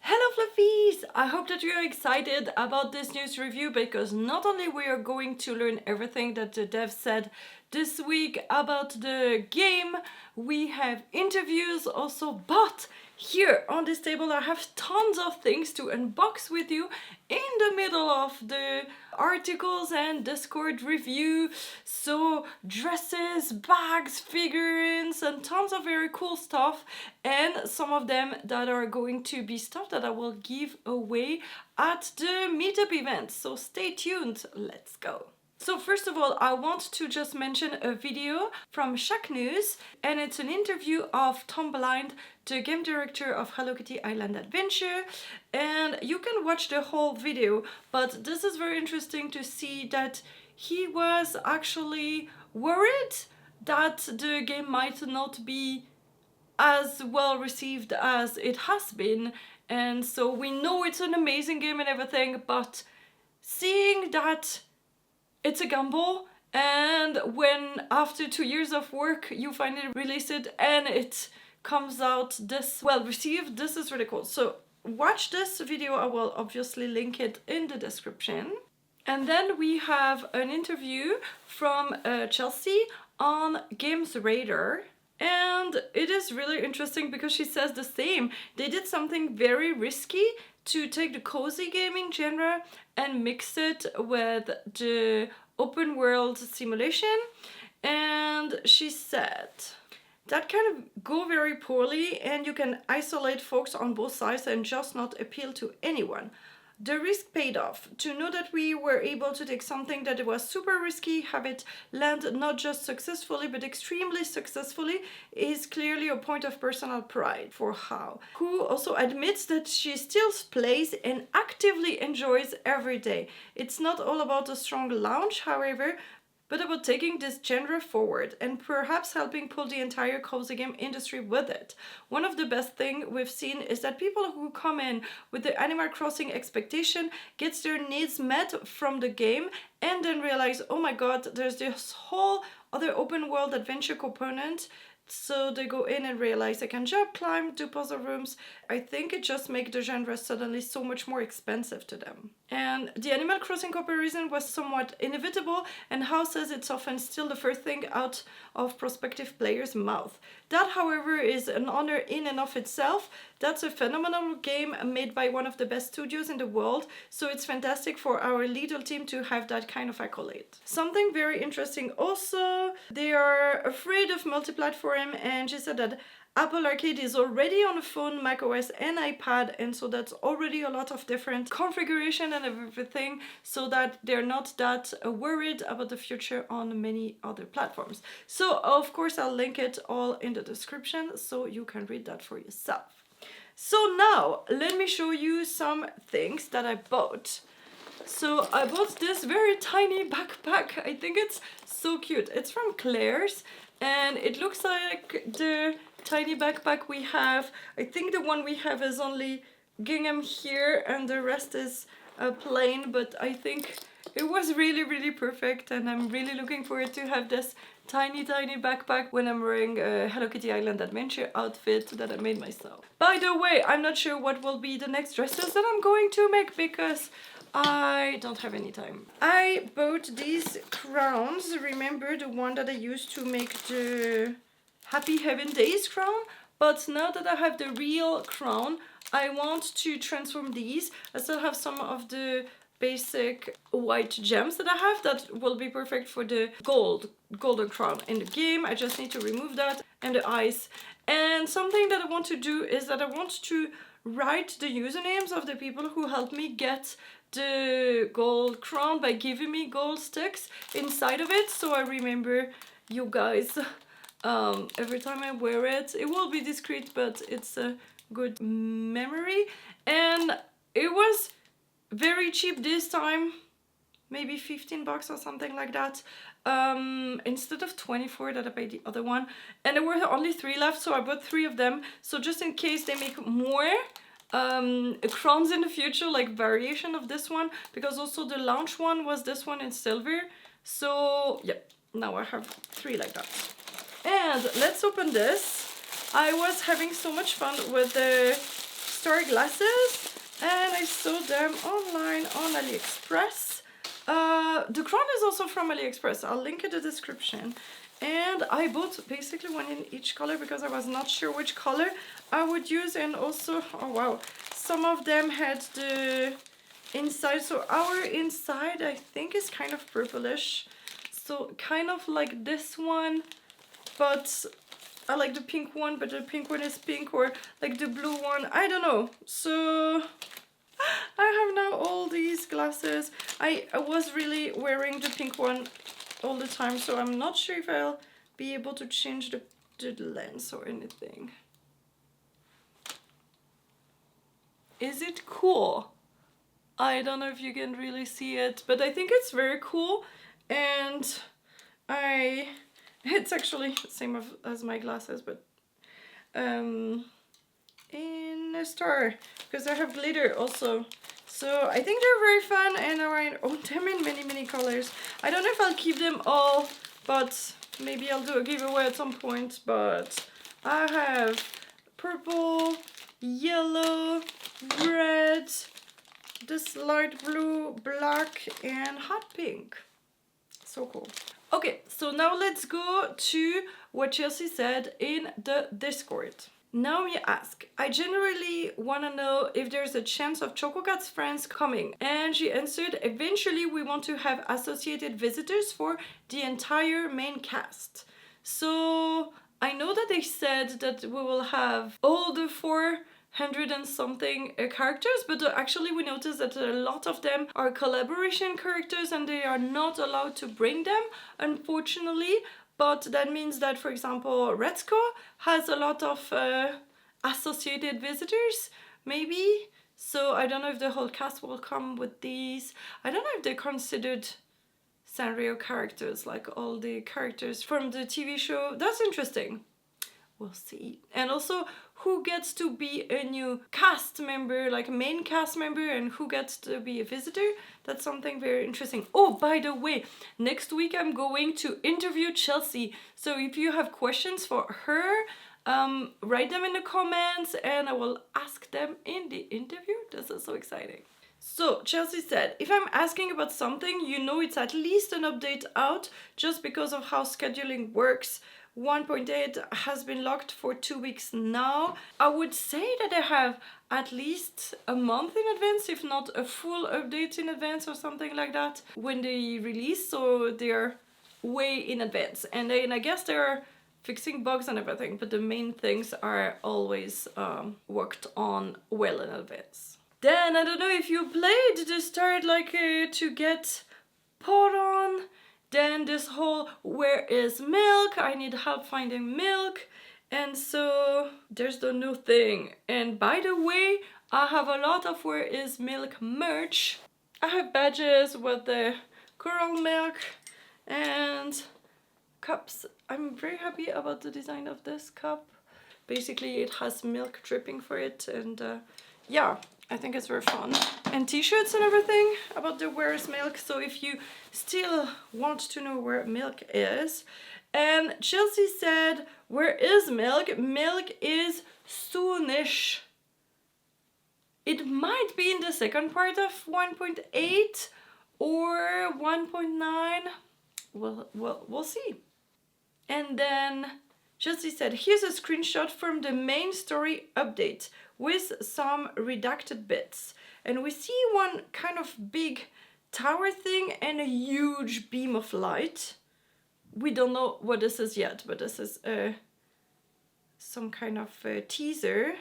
Hello Fluffies! I hope that you're excited about this news review because not only we are going to learn everything that the dev said this week about the game, we have interviews also, but here on this table I have tons of things to unbox with you in the middle of the articles and Discord review. So dresses, bags, figurines and tons of very cool stuff, and some of them that are going to be stuff that I will give away at the meetup event. So stay tuned, let's go. So first of all, I want to just mention a video from Shack News, and it's an interview of Tom Blind, the game director of Hello Kitty Island Adventure, and you can watch the whole video, but this is very interesting to see that he was actually worried that the game might not be as well received as it has been, and so we know it's an amazing game and everything, but seeing that it's a gamble, and when after 2 years of work you finally release it and it comes out this well received, this is really cool. So watch this video, I will obviously link it in the description. And then we have an interview from Chelsea on Games Radar. And it is really interesting because she says the same. They did something very risky to take the cozy gaming genre and mix it with the open world simulation. And she said that kind of go very poorly, and you can isolate folks on both sides and just not appeal to anyone. The risk paid off. To know that we were able to take something that was super risky, have it land not just successfully but extremely successfully, is clearly a point of personal pride for How, who also admits that she still plays and actively enjoys every day. It's not all about a strong launch, however, but about taking this genre forward and perhaps helping pull the entire cozy game industry with it. One of the best things we've seen is that people who come in with the Animal Crossing expectation gets their needs met from the game and then realize, oh my god, there's this whole other open world adventure component. So they go in and realize they can jump, climb, do puzzle rooms. I think it just makes the genre suddenly so much more expensive to them. And the Animal Crossing comparison was somewhat inevitable, and How says it's often still the first thing out of prospective players' mouth. That, however, is an honor in and of itself. That's a phenomenal game made by one of the best studios in the world, so it's fantastic for our little team to have that kind of accolade. Something very interesting also, they are afraid of multi-platform, and she said that Apple Arcade is already on a phone, macOS and iPad, and so that's already a lot of different configuration and everything, so that they're not that worried about the future on many other platforms. So of course I'll link it all in the description so you can read that for yourself. So now let me show you some things that I bought. So I bought this very tiny backpack. I think it's so cute. It's from Claire's and it looks like the tiny backpack we have. I think the one we have is only gingham here and the rest is plain, but I think it was really perfect, and I'm really looking forward to have this tiny backpack when I'm wearing a Hello Kitty Island Adventure outfit that I made myself. By the way, I'm not sure what will be the next dresses that I'm going to make because I don't have any time. I bought these crowns. Remember the one that I used to make the Happy Heaven Days crown? But now that I have the real crown, I want to transform these. I still have some of the basic white gems that I have that will be perfect for the golden crown in the game. I just need to remove that and the eyes. And something that I want to do is that I want to write the usernames of the people who helped me get the gold crown by giving me gold sticks inside of it, so I remember you guys every time I wear it. It will be discreet, but it's a good memory. And it was very cheap this time, maybe 15 bucks or something like that, instead of 24 that I paid the other one. And there were only 3 left, so I bought 3 of them, so just in case they make more crowns in the future, like variation of this one, because also the launch one was this one in silver. So yeah, now I have 3 like that. And let's open this. I was having so much fun with the star glasses, and I saw them online on AliExpress. The crown is also from AliExpress. I'll link it in the description. And I bought basically one in each color because I was not sure which color I would use. And also, oh wow, some of them had the inside. So our inside, I think, is kind of purplish. So kind of like this one, but I like the pink one, but the pink one is pink, or like the blue one. I don't know. So I have now all these glasses. I was really wearing the pink one all the time, so I'm not sure if I'll be able to change the lens or anything. Is it cool? I don't know if you can really see it, but I think it's very cool, and it's actually the same as my glasses, but in a star, because I have glitter also. So I think they're very fun, and I own them in many colors. I don't know if I'll keep them all, but maybe I'll do a giveaway at some point. But I have purple, yellow, red, this light blue, black, and hot pink. So cool. Okay, so now let's go to what Chelsea said in the Discord. Naomi asked, I generally want to know if there's a chance of ChocoCat's friends coming. And she answered, eventually we want to have associated visitors for the entire main cast. So I know that they said that we will have all the 400 and something characters, but actually we noticed that a lot of them are collaboration characters and they are not allowed to bring them, unfortunately. But that means that, for example, Retzko has a lot of associated visitors, maybe. So I don't know if the whole cast will come with these. I don't know if they're considered Sanrio characters, like all the characters from the TV show. That's interesting. We'll see. And also, who gets to be a new cast member, like a main cast member, and who gets to be a visitor? That's something very interesting. Oh, by the way, next week I'm going to interview Chelsea. So if you have questions for her, write them in the comments and I will ask them in the interview. This is so exciting. So Chelsea said, if I'm asking about something, you know it's at least an update out just because of how scheduling works. 1.8 has been locked for 2 weeks now. I would say that I have at least a month in advance, if not a full update in advance or something like that, when they release, so they're way in advance. And then I guess they're fixing bugs and everything, but the main things are always worked on well in advance. Then, I don't know if you played the start to get pot on. Then this whole where is milk? I need help finding milk. And so there's the new thing. And by the way, I have a lot of where is milk merch. I have badges with the coral milk and cups. I'm very happy about the design of this cup. Basically it has milk dripping for it, and yeah, I think it's very fun. And t-shirts and everything about the where is milk, so if you still want to know where milk is. And Chelsea said, where is milk? Milk is soonish. It might be in the second part of 1.8 or 1.9. We'll see. And then Chelsea said, here's a screenshot from the main story update with some redacted bits. And we see one kind of big tower thing and a huge beam of light. We don't know what this is yet, but this is some kind of teaser.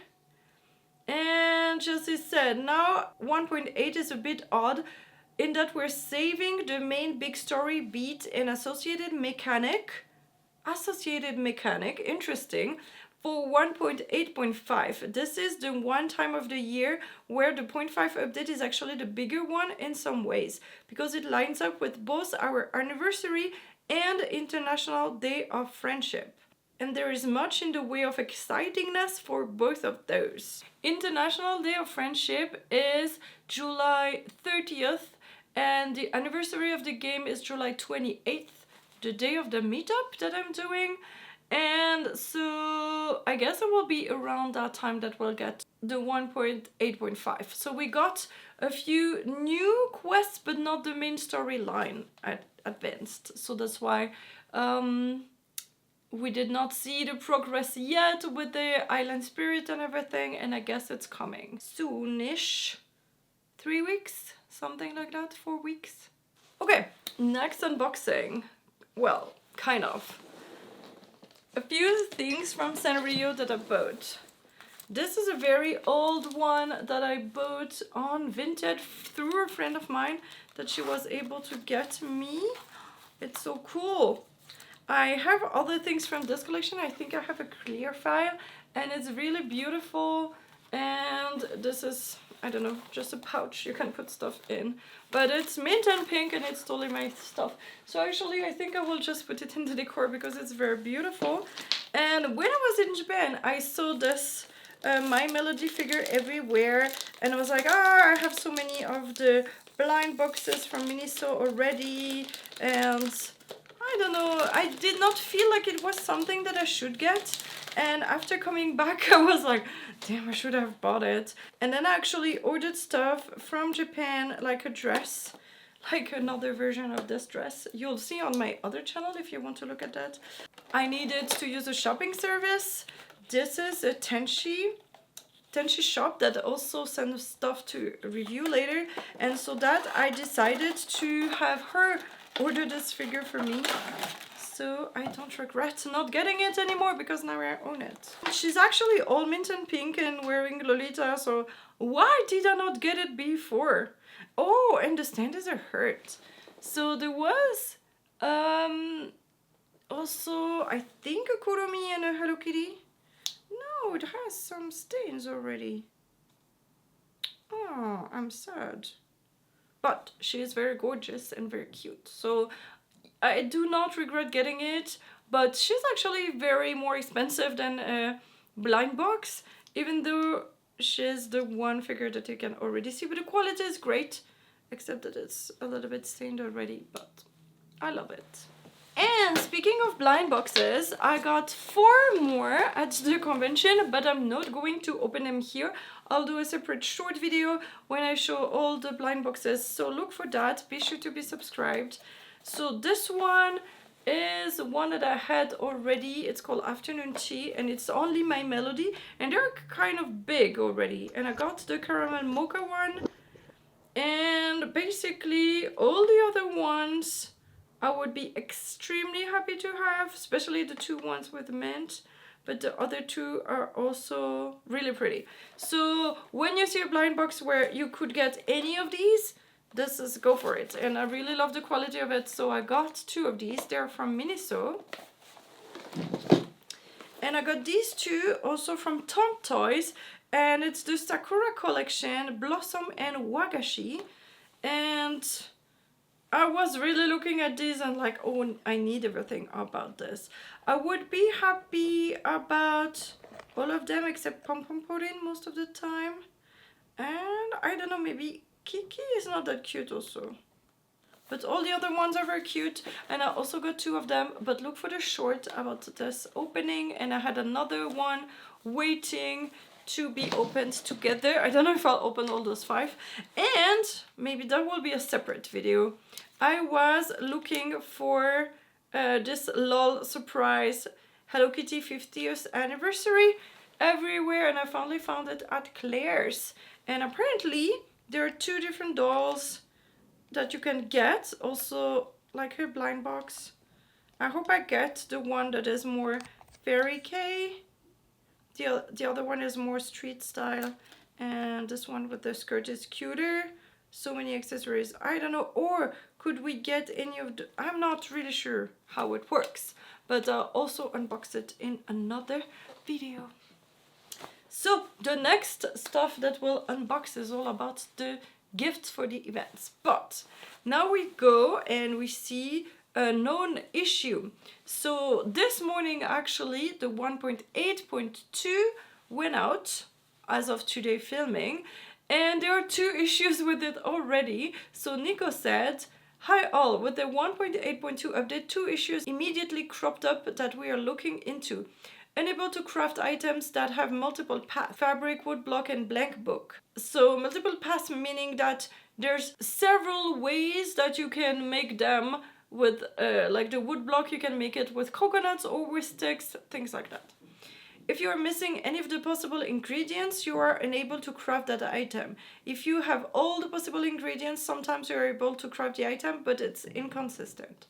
And Chelsea said, now 1.8 is a bit odd in that we're saving the main big story beat and associated mechanic, interesting, for 1.8.5. This is the one time of the year where the 0.5 update is actually the bigger one in some ways, because it lines up with both our anniversary and International Day of Friendship. And there is much in the way of excitingness for both of those. International Day of Friendship is July 30th, and the anniversary of the game is July 28th, the day of the meetup that I'm doing. And so I guess it will be around that time that we'll get the 1.8.5. So we got a few new quests, but not the main storyline advanced. So that's why we did not see the progress yet with the island spirit and everything, and I guess it's coming soonish. 3 weeks, something like that, 4 weeks. Okay, next unboxing. Well, kind of. A few things from Sanrio that I bought. This is a very old one that I bought on Vinted through a friend of mine that she was able to get me. It's so cool. I have other things from this collection. I think I have a clear file and it's really beautiful. And this is, I don't know, just a pouch you can put stuff in. But it's mint and pink and it's totally my stuff. So actually I think I will just put it in the decor because it's very beautiful. And when I was in Japan, I saw this My Melody figure everywhere. And I was like, I have so many of the blind boxes from Miniso already. And I don't know, I did not feel like it was something that I should get. And after coming back, I was like, damn, I should have bought it. And then I actually ordered stuff from Japan, like a dress, like another version of this dress. You'll see on my other channel if you want to look at that. I needed to use a shopping service. This is a Tenshi shop that also sends stuff to review later. And so that I decided to have her order this figure for me. So I don't regret not getting it anymore because now I own it. She's actually all mint and pink and wearing Lolita, so why did I not get it before? Oh, and the stand is a hurt. So there was also, I think, a Kuromi and a Hello Kitty. No, it has some stains already. Oh, I'm sad. But she is very gorgeous and very cute. So I do not regret getting it, but she's actually very more expensive than a blind box, even though she's the one figure that you can already see. But the quality is great, except that it's a little bit stained already, but I love it. And speaking of blind boxes, I got 4 more at the convention, but I'm not going to open them here. I'll do a separate short video when I show all the blind boxes, so look for that. Be sure to be subscribed. So this one is one that I had already. It's called Afternoon Tea and it's only My Melody and they're kind of big already. And I got the caramel mocha one and basically all the other ones I would be extremely happy to have, especially the 2 ones with mint. But the other 2 are also really pretty. So when you see a blind box where you could get any of these, this is go for it. And I really love the quality of it, so I got 2 of these. They're from Miniso. And I got these 2 also from Tom Toys, and it's the Sakura collection, Blossom and Wagashi. And I was really looking at these and like, oh, I need everything about this. I would be happy about all of them except Pom Pom Pudding most of the time. And I don't know, maybe Kiki is not that cute also. But all the other ones are very cute. And I also got 2 of them. But look for the short about this opening. And I had another one waiting to be opened together. I don't know if I'll open all those 5. And maybe that will be a separate video. I was looking for this LOL surprise Hello Kitty 50th anniversary everywhere. And I finally found it at Claire's. And apparently there are 2 different dolls that you can get, also like her blind box. I hope I get the one that is more fairy K. The other one is more street style, and this one with the skirt is cuter. So many accessories. I don't know, or could we get any of the... I'm not really sure how it works, but I'll also unbox it in another video. So the next stuff that we'll unbox is all about the gifts for the events. But now we go and we see a known issue. So this morning actually the 1.8.2 went out as of today filming, and there are 2 issues with it already. So Nico said, Hi all, with the 1.8.2 update, 2 issues immediately cropped up that we are looking into. Unable to craft items that have multiple paths, fabric, woodblock, and blank book. So multiple paths meaning that there's several ways that you can make them with, like the woodblock, you can make it with coconuts or with sticks, things like that. If you are missing any of the possible ingredients, you are unable to craft that item. If you have all the possible ingredients, sometimes you are able to craft the item, but it's inconsistent.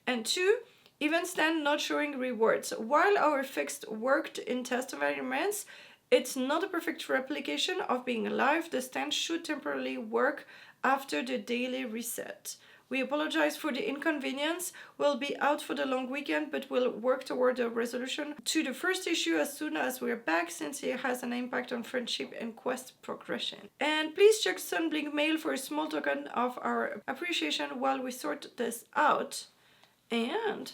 And 2, event stand not showing rewards. While our fix worked in test environments, it's not a perfect replication of being live. The stand should temporarily work after the daily reset. We apologize for the inconvenience. We'll be out for the long weekend, but we'll work toward a resolution to the first issue as soon as we're back, since it has an impact on friendship and quest progression. And please check Sunblink mail for a small token of our appreciation while we sort this out. And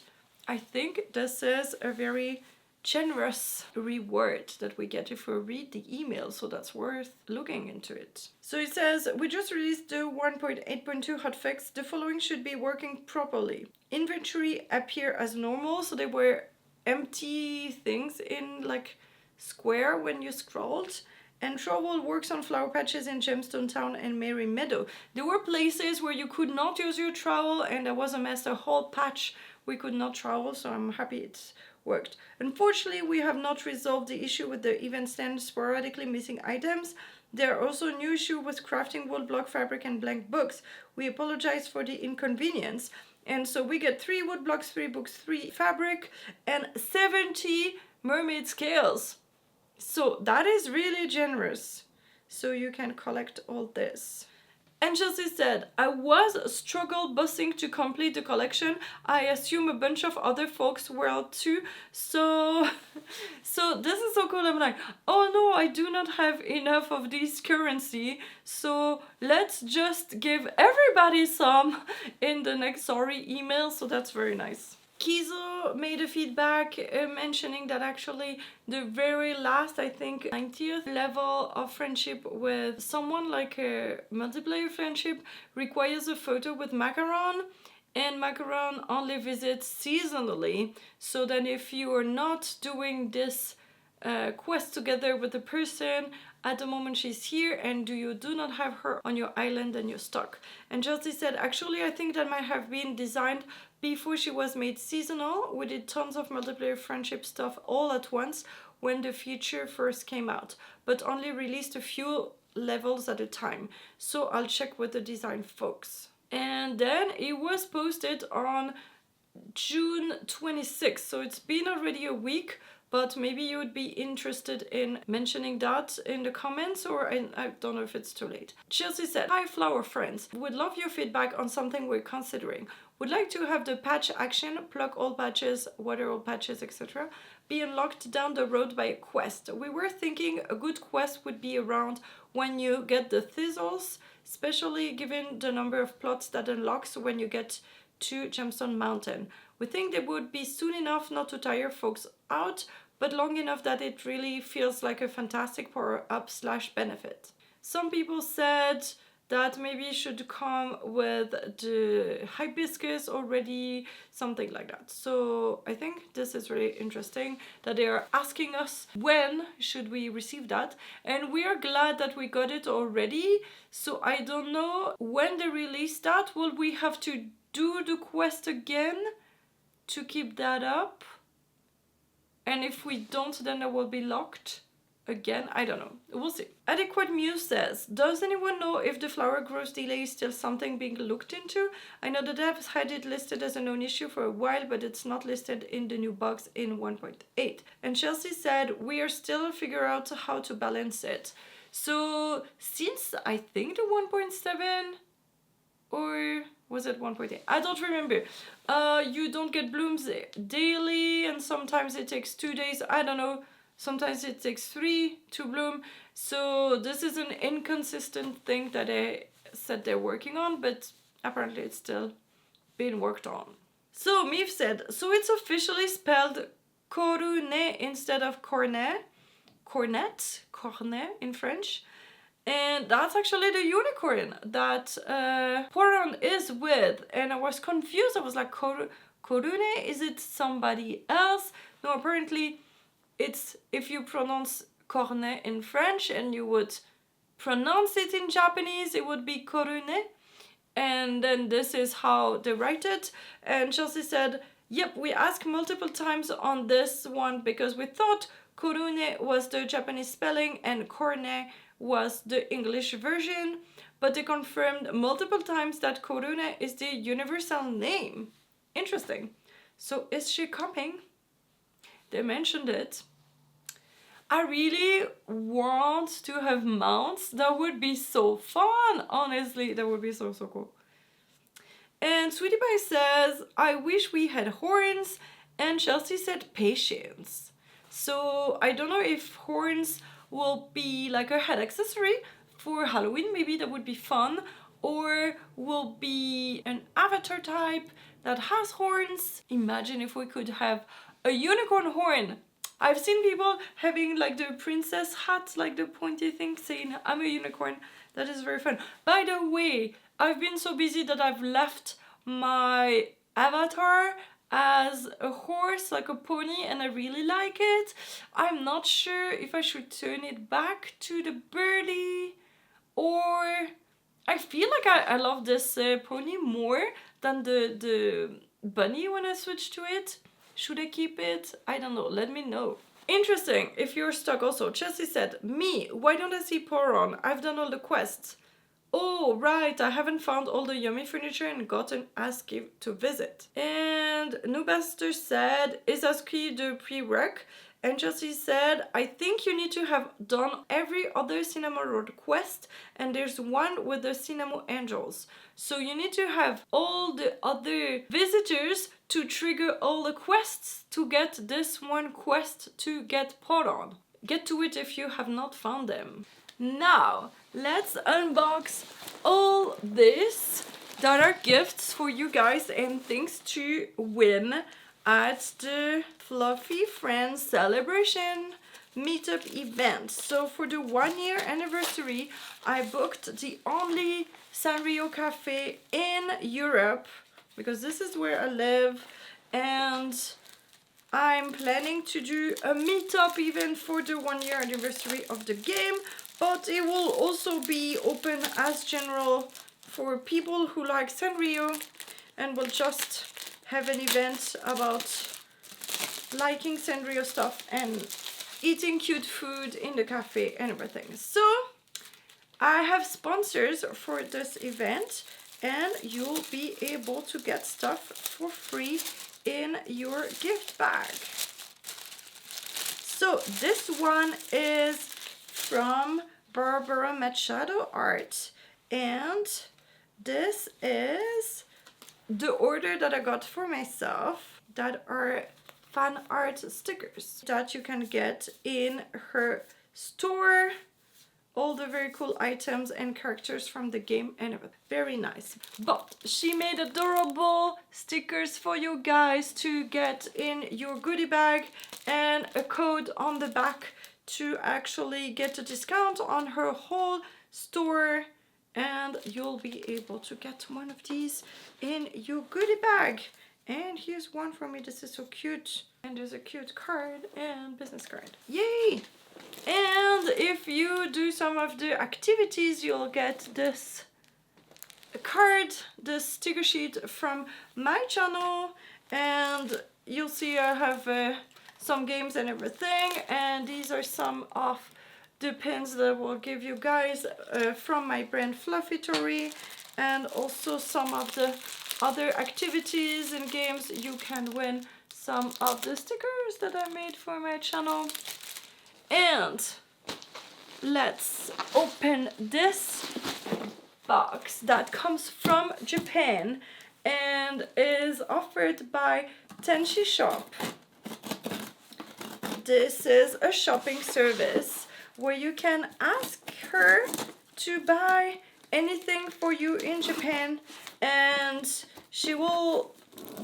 I think this is a very generous reward that we get if we read the email, so that's worth looking into it. So it says, we just released the 1.8.2 hotfix. The following should be working properly. Inventory appear as normal, so there were empty things in like square when you scrolled. And Trowel works on flower patches in Gemstone Town and Merry Meadow. There were places where you could not use your trowel and there was a mess, a whole patch we could not trowel, so I'm happy it's worked. Unfortunately, we have not resolved the issue with the event stand sporadically missing items. There are also new issues with crafting wool block fabric and blank books. We apologize for the inconvenience. And so we get 3 wood blocks, 3 books, 3 fabric, and 70 mermaid scales. So that is really generous. So you can collect all this. And Chelsea said, I was struggle busing to complete the collection. I assume a bunch of other folks were too. So this is so cool. I'm like, oh no, I do not have enough of this currency. So let's just give everybody some in the next sorry email. So that's very nice. Kizo made a feedback mentioning that actually the very last, I think, 90th level of friendship with someone, like a multiplayer friendship, requires a photo with Macaron, and Macaron only visits seasonally. So then if you are not doing this quest together with the person at the moment she's here and you do not have her on your island, then you're stuck. And Chelsea said, actually I think that might have been designed before she was made seasonal. We did tons of multiplayer friendship stuff all at once when the feature first came out, but only released a few levels at a time. So I'll check with the design folks. And then it was posted on June 26th, so it's been already a week, but maybe you would be interested in mentioning that in the comments, or I don't know if it's too late. Chelsea said, hi flower friends, would love your feedback on something we're considering. Would like to have the patch action, pluck all patches, water all patches, etc. be unlocked down the road by a quest. We were thinking a good quest would be around when you get the thistles, especially given the number of plots that unlocks when you get to Gemstone Mountain. We think they would be soon enough not to tire folks out, but long enough that it really feels like a fantastic power-up / benefit. Some people said that maybe it should come with the hibiscus already, something like that. So I think this is really interesting that they are asking us when should we receive that, and we are glad that we got it already. So I don't know when they release that. Will we have to do the quest again to keep that up? And if we don't, then it will be locked again. I don't know. We'll see. Adequate Muse says, does anyone know if the flower growth delay is still something being looked into? I know the devs had it listed as a known issue for a while, but it's not listed in the new bugs in 1.8. And Chelsea said, we are still figuring out how to balance it. So since I think the 1.7 or was it 1.8? I don't remember. You don't get blooms daily, and sometimes it takes 2 days. I don't know. Sometimes it takes 3 to bloom. So this is an inconsistent thing that I said they're working on, but apparently it's still being worked on. So Mif said, so it's officially spelled corune instead of cornet in French. And that's actually the unicorn that Poron is with. And I was confused. I was like, Korune? Is it somebody else? No, apparently it's if you pronounce cornet in French and you would pronounce it in Japanese, it would be Korune. And then this is how they write it. And Chelsea said, yep, we asked multiple times on this one because we thought Korune was the Japanese spelling and Cornet was the English version, but they confirmed multiple times that Korune is the universal name. Interesting. So is she coming? They mentioned it. I really want to have mounts. That would be so fun. Honestly, that would be so cool. And Sweetie Pie says, I wish we had horns. And Chelsea said patience. So I don't know if horns will be like a head accessory for Halloween. Maybe that would be fun. Or will be an avatar type that has horns. Imagine if we could have a unicorn horn. I've seen people having like the princess hat, like the pointy thing, saying I'm a unicorn. That is very fun. By the way, I've been so busy that I've left my avatar as a horse, like a pony, and I really like it. I'm not sure if I should turn it back to the birdie, or I feel like I love this pony more than the bunny when I switch to it. Should I keep it? I don't know. Let me know. Interesting. If you're stuck also. Chelsea said, me, why don't I see Poron? I've done all the quests. Oh, right. I haven't found all the yummy furniture and gotten Aski to visit. And Nubaster said, is Aski the prereq? And Chelsea said, I think you need to have done every other Cinema Road quest, and there's one with the Cinema Angels. So you need to have all the other visitors to trigger all the quests to get this one quest to get Poron. Get to it if you have not found them. Now, let's unbox all this that are gifts for you guys and things to win at the Fluffy Friends Celebration meetup event. So for the 1 year anniversary, I booked the only Sanrio cafe in Europe because this is where I live, and I'm planning to do a meetup event for the 1 year anniversary of the game, but it will also be open as general for people who like Sanrio, and we'll just have an event about liking Sanrio stuff and eating cute food in the cafe and everything. So I have sponsors for this event, and you'll be able to get stuff for free in your gift bag. So this one is from Barbara Machado Art, and this is the order that I got for myself that are fan art stickers that you can get in her store. All the very cool items and characters from the game and everything. Very nice. But she made adorable stickers for you guys to get in your goodie bag, and a code on the back to actually get a discount on her whole store, and you'll be able to get one of these in your goodie bag. And here's one for me. This is so cute. And there's a cute card and business card. Yay! And if you do some of the activities, you'll get this card, this sticker sheet from my channel, and you'll see I have some games and everything, and these are some of the pins that I will give you guys from my brand Fluff'isle, and also some of the other activities and games. You can win some of the stickers that I made for my channel. And let's open this box that comes from Japan and is offered by Tenshi Shop. This is a shopping service where you can ask her to buy anything for you in Japan, and she will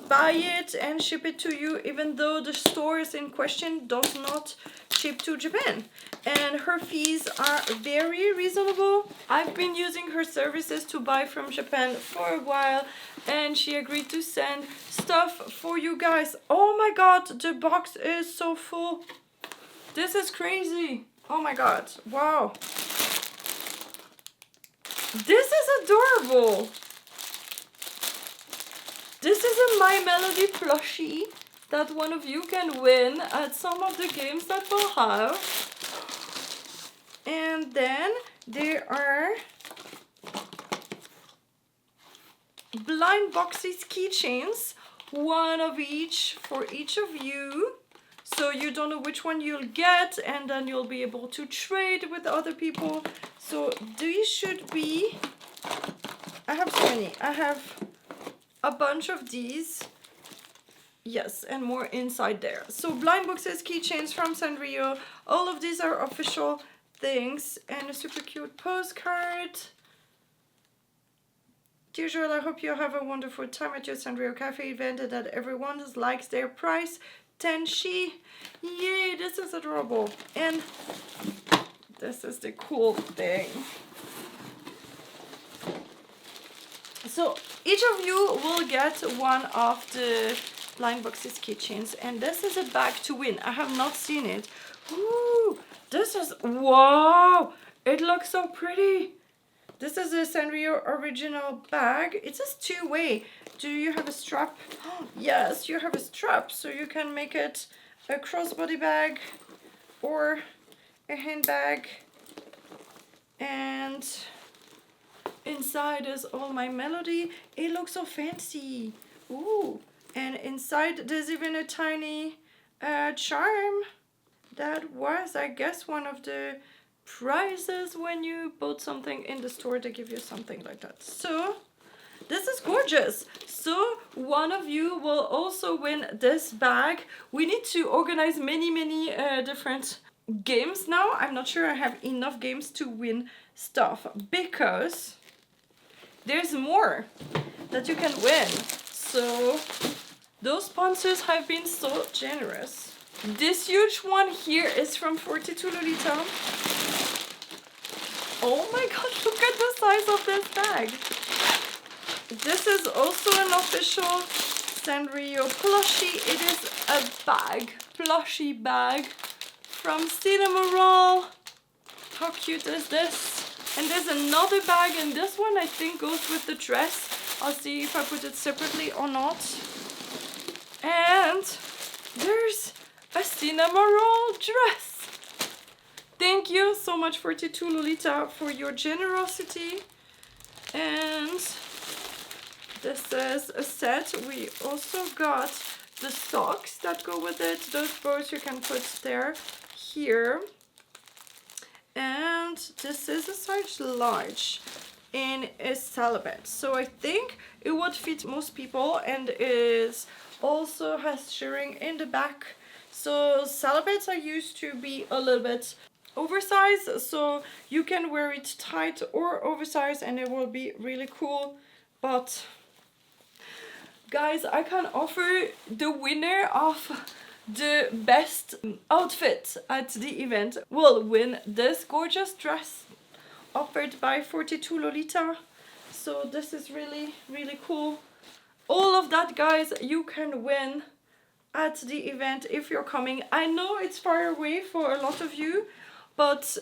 buy it and ship it to you, even though the stores in question does not ship to Japan. And her fees are very reasonable. I've been using her services to buy from Japan for a while, and she agreed to send stuff for you guys. Oh my god, the box is so full. This is crazy. Oh my god, wow. This is adorable. This is a My Melody plushie that one of you can win at some of the games that we'll have. And then there are blind boxes keychains, one of each for each of you. So you don't know which one you'll get, and then you'll be able to trade with other people. So these should be, I have so many. I have a bunch of these. Yes, and more inside there. So blind boxes, keychains from Sanrio. All of these are official things, and a super cute postcard. Dear Joëlle, I hope you have a wonderful time at your Sanrio Cafe event and that everyone likes their price. Tenshi. Yay, this is adorable. And this is the cool thing. So each of you will get one of the blind boxes keychains, and this is a bag to win. I have not seen it. Ooh, this is, wow, it looks so pretty. This is a Sanrio original bag. It says two-way. Do you have a strap? Yes, you have a strap, so you can make it a crossbody bag or a handbag. And inside is all My Melody. It looks so fancy. Ooh, and inside there's even a tiny charm. That was, I guess, one of the prizes when you bought something in the store. They give you something like that. So this is gorgeous. So one of you will also win this bag. We need to organize many different games now. I'm not sure I have enough games to win stuff, because there's more that you can win. So those sponsors have been so generous. This huge one here is from 42 Lolita. Oh my god, look at the size of this bag. This is also an official Sanrio plushie. It is a bag, plushie bag from Cinema Roll. How cute is this? And there's another bag, and this one I think goes with the dress. I'll see if I put it separately or not. And there's a Cinema Roll dress. Thank you so much, 42 Lolita, for your generosity. And this is a set. We also got the socks that go with it. Those bows you can put there, here. And this is a size large in a salabet. So I think it would fit most people, and is also has shirring in the back. So salabets are used to be a little bit oversized, so you can wear it tight or oversized and it will be really cool. But guys, I can offer the winner of the best outfit at the event will win this gorgeous dress offered by 42 Lolita. So this is really cool. All of that, guys, you can win at the event if you're coming. I know it's far away for a lot of you, but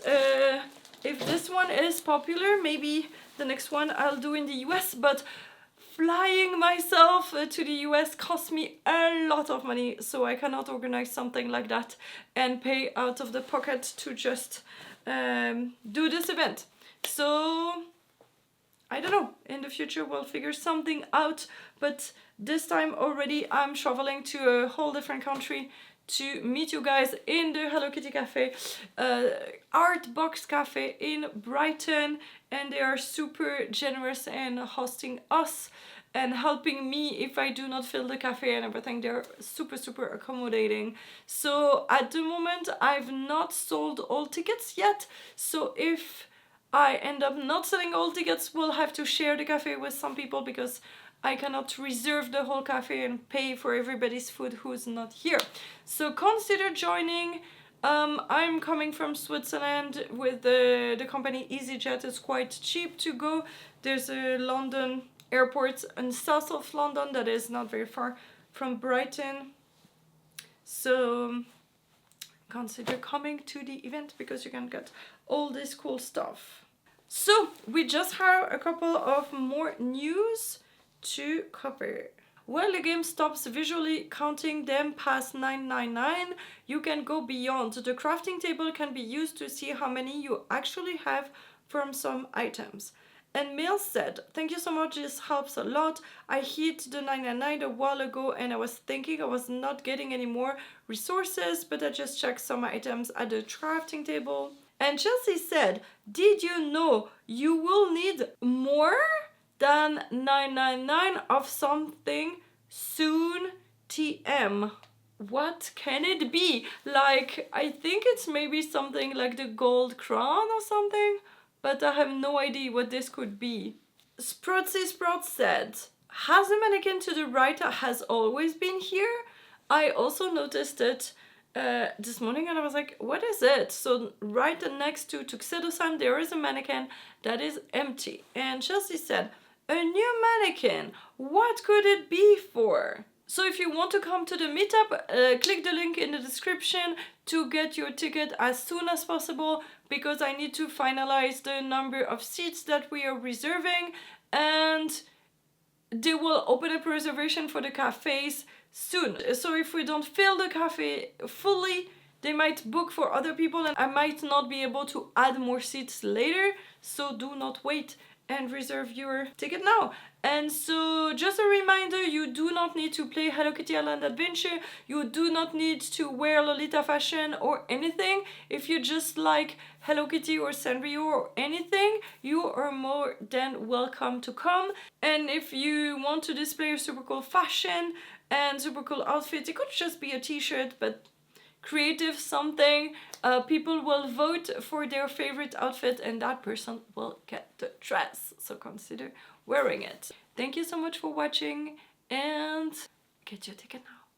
if this one is popular, maybe the next one I'll do in the US. But flying myself to the US cost me a lot of money, so I cannot organize something like that and pay out of the pocket to just do this event. So I don't know, in the future we'll figure something out, but this time already I'm traveling to a whole different country to meet you guys in the Hello Kitty Cafe, Art Box Cafe in Brighton, and they are super generous in hosting us and helping me if I do not fill the cafe and everything. They're super accommodating. So at the moment I've not sold all tickets yet, so if I end up not selling all tickets, we'll have to share the cafe with some people, because I cannot reserve the whole cafe and pay for everybody's food who's not here. So consider joining. I'm coming from Switzerland with the company EasyJet. It's quite cheap to go. There's a London airport in south of London that is not very far from Brighton. So consider coming to the event because you can get all this cool stuff. So we just have a couple of more news to cover. When the game stops visually counting them past 999, you can go beyond. The crafting table can be used to see how many you actually have from some items. And Mail said, thank you so much, this helps a lot. I hit the 999 a while ago and I was thinking I was not getting any more resources, but I just checked some items at the crafting table. And Chelsea said, did you know you will need more than 999 of something soon? TM. What can it be? Like, I think it's maybe something like the gold crown or something, but I have no idea what this could be. Sproutsy Sprout said, has the mannequin to the right has always been here? I also noticed it this morning and I was like, what is it? So right next to Tuxedo-san there is a mannequin that is empty. And Chelsea said, a new mannequin, what could it be for? So if you want to come to the meetup, click the link in the description to get your ticket as soon as possible, because I need to finalize the number of seats that we are reserving, and they will open up reservation for the cafes soon. So if we don't fill the cafe fully, they might book for other people and I might not be able to add more seats later, so do not wait and reserve your ticket now. And so just a reminder, you do not need to play Hello Kitty Island Adventure, you do not need to wear Lolita fashion or anything. If you just like Hello Kitty or Sanrio or anything, you are more than welcome to come. And if you want to display your super cool fashion and super cool outfit, it could just be a t-shirt, but creative something, people will vote for their favorite outfit and that person will get the dress, so consider wearing it. Thank you so much for watching and get your ticket now.